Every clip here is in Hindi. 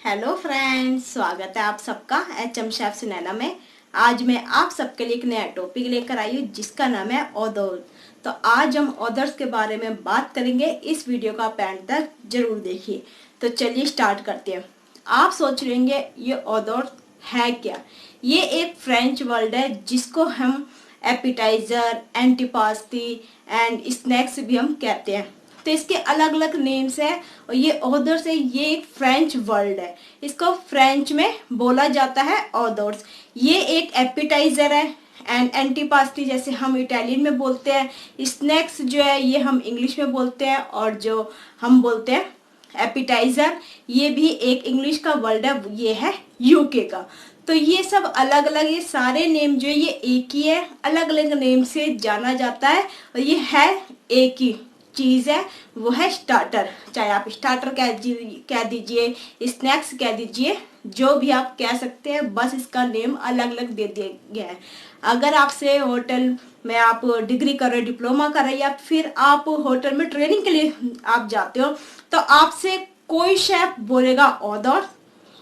हेलो फ्रेंड्स, स्वागत है आप सबका HM शेफ सुनैना में। आज मैं आप सबके लिए एक नया टॉपिक लेकर आई हूँ जिसका नाम है ऑदर्स। तो आज हम ऑदर्स के बारे में बात करेंगे। इस वीडियो का आप एंड तक जरूर देखिए। तो चलिए स्टार्ट करते हैं। आप सोच रहे होंगे ये ऑदर्स है क्या। ये एक फ्रेंच वर्ड है जिसको हम एपिटाइजर, एंटीपास्टी एंड स्नैक्स भी हम कहते हैं। तो इसके अलग अलग नेम्स है और ये ऑदर्स है। ये एक फ्रेंच वर्ड है, इसको फ्रेंच में बोला जाता है ऑदर्स। ये एक एपिटाइजर है एंड एंटीपास्टी जैसे हम इटालियन में बोलते हैं। स्नैक्स जो है ये हम इंग्लिश में बोलते हैं और जो हम बोलते हैं एपिटाइजर ये भी एक इंग्लिश का वर्ड है, ये है यूके का। तो ये सब अलग अलग, ये सारे नेम जो है ये एक ही है, अलग अलग नेम से जाना जाता है और ये है एक ही चीज़ है, वो है स्टार्टर। चाहे आप स्टार्टर कह दीजिए, स्नैक्स कह दीजिए, जो भी आप कह सकते हैं, बस इसका नेम अलग अलग दे दिया गया है। अगर आपसे होटल में आप डिग्री कर रहे, डिप्लोमा कर रहे या फिर आप होटल में ट्रेनिंग के लिए आप जाते हो तो आपसे कोई शेफ बोलेगा ऑदर्स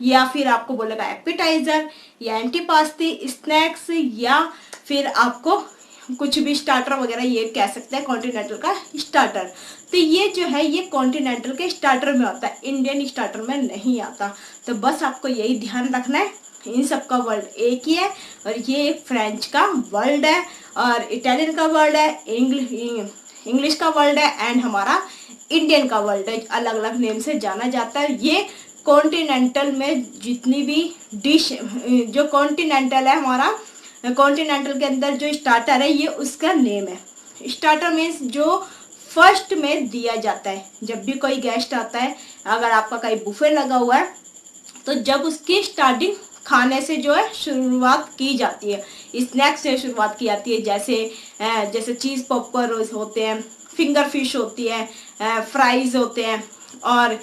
या फिर आपको बोलेगा एपिटाइजर या एंटीपास्टी, स्नैक्स या फिर आपको कुछ भी स्टार्टर वगैरह ये कह सकते हैं, कॉन्टिनेंटल का स्टार्टर। तो ये जो है ये कॉन्टिनेंटल के स्टार्टर में आता है, इंडियन स्टार्टर में नहीं आता। तो बस आपको यही ध्यान रखना है, इन सब का वर्ड एक ही है और ये एक फ्रेंच का वर्ड है और इटालियन का वर्ड है, इंग्लिश का वर्ड है एंड हमारा इंडियन का वर्ड है। अलग अलग नेम से जाना जाता है। ये कॉन्टिनेंटल में जितनी भी डिश, जो कॉन्टिनेंटल है हमारा, कॉन्टिनेंटल के अंदर जो स्टार्टर है ये उसका नेम है। स्टार्टर मीन्स जो फर्स्ट में दिया जाता है जब भी कोई गेस्ट आता है। अगर आपका कहीं बुफे लगा हुआ है तो जब उसकी स्टार्टिंग खाने से जो है शुरुआत की जाती है, स्नैक्स से शुरुआत की जाती है। जैसे चीज़ पॉपकॉर्न होते हैं, फिंगर फिश होती है, फ्राइज होते हैं और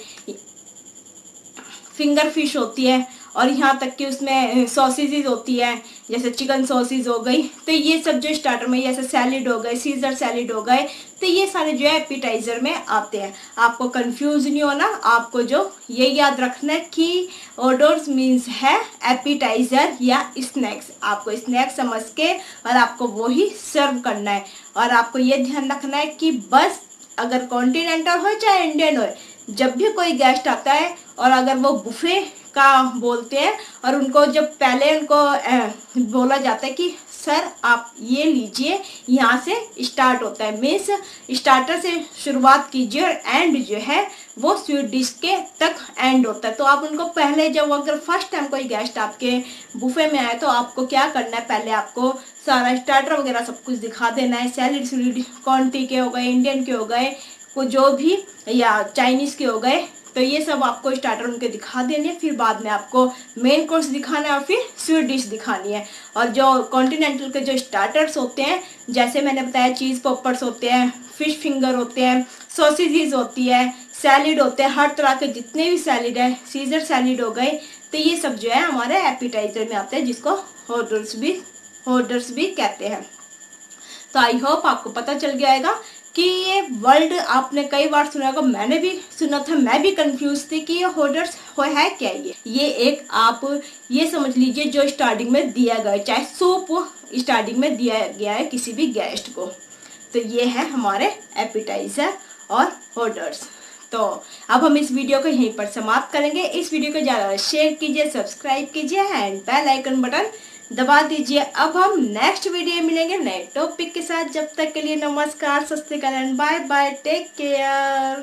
फिंगर फिश होती है और यहाँ तक कि उसमें सॉसेजेस होती है, जैसे चिकन सॉसेज हो गई। तो ये सब जो स्टार्टर में, जैसे सैलिड हो गए, सीजर सैलिड हो गए, तो ये सारे जो है एपिटाइजर में आते हैं। आपको कंफ्यूज नहीं होना, आपको जो ये याद रखना है कि ऑर्डर्स मीन्स है एपिटाइजर या स्नैक्स। आपको स्नैक्स समझ के और आपको वो ही सर्व करना है। और आपको ये ध्यान रखना है कि बस अगर कॉन्टिनेंटल हो चाहे इंडियन हो, जब भी कोई गेस्ट आता है और अगर वो बुफे का बोलते हैं और उनको जब पहले उनको बोला जाता है कि सर आप ये लीजिए, यहाँ से स्टार्ट होता है, मीन्स स्टार्टर से शुरुआत कीजिए और एंड जो है वो स्वीट डिश के तक एंड होता है। तो आप उनको पहले, जब अगर फर्स्ट टाइम कोई गेस्ट आपके बुफे में आए तो आपको क्या करना है, पहले आपको सारा स्टार्टर वगैरह सब कुछ दिखा देना है। सैलिड सैलिड कॉन्टी के हो गए, इंडियन के हो गए, को जो भी या चाइनीज़ के हो गए, तो ये सब आपको स्टार्टर उनके दिखा देने। फिर बाद में आपको मेन कोर्स दिखाना है और फिर स्वीट डिश दिखानी है। और जो कॉन्टिनेंटल के जो स्टार्टर्स होते हैं, जैसे मैंने बताया, चीज़ पॉपर्स होते हैं, फिश फिंगर होते हैं, सॉसेजेस होती है, सैलिड होते हैं, हर तरह के जितने भी सैलिड है, सीजर सैलिड हो गए, तो ये सब जो है हमारे एपिटाइजर में आते हैं, जिसको ऑर्डर्स भी कहते हैं। तो आई होप आपको पता चल गया होगा कि ये वर्ड आपने कई बार सुना होगा, मैंने भी सुना था, मैं भी कंफ्यूज थी कि ये ऑर्डर्स है क्या। ये एक, आप ये समझ लीजिए, जो स्टार्टिंग में दिया गया, चाहे सूप स्टार्टिंग में दिया गया है किसी भी गेस्ट को, तो ये है हमारे एपिटाइजर और ऑर्डर्स। तो अब हम इस वीडियो को यहीं पर समाप्त करेंगे। इस वीडियो को ज़्यादा शेयर कीजिए, सब्सक्राइब कीजिए एंड बेल आइकन बटन दबा दीजिए। अब हम नेक्स्ट वीडियो में मिलेंगे नए टॉपिक के साथ। जब तक के लिए नमस्कार, सत श्री अकाल, बाय बाय, टेक केयर।